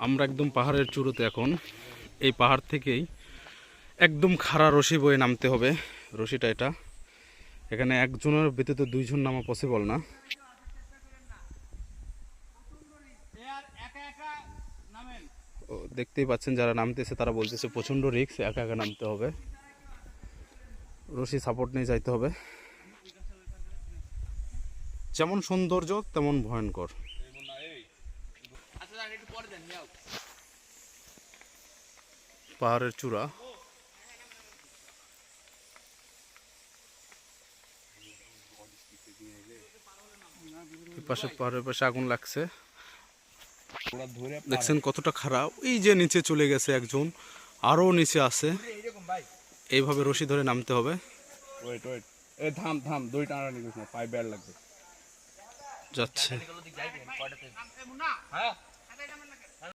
আমরা একদম পাহাড়ের চূড়োতে এখন। এই পাহাড় থেকেই একদম খাড়া রশি বয়ে নামতে হবে। রশিটা এটা, এখানে একজনের ব্যতীত দুইজন নামা পসিবল না। দেখতেই পাচ্ছেন যারা নামতেছে তারা বলতেছে প্রচণ্ড রিস্ক, একা একা নামতে হবে, রশি সাপোর্ট নিয়ে যাইতে হবে। যেমন সৌন্দর্য তেমন ভয়ঙ্কর। পাহাড়ের চূড়া, পাশে পাহাড়ের পাশে আগুন লাগছে, দেখছেন কতটা খারাপ। এই যে নিচে চলে গেছে একজন, আরো নিচে আছে। এইভাবে রশি ধরে নামতে হবে। যাচ্ছে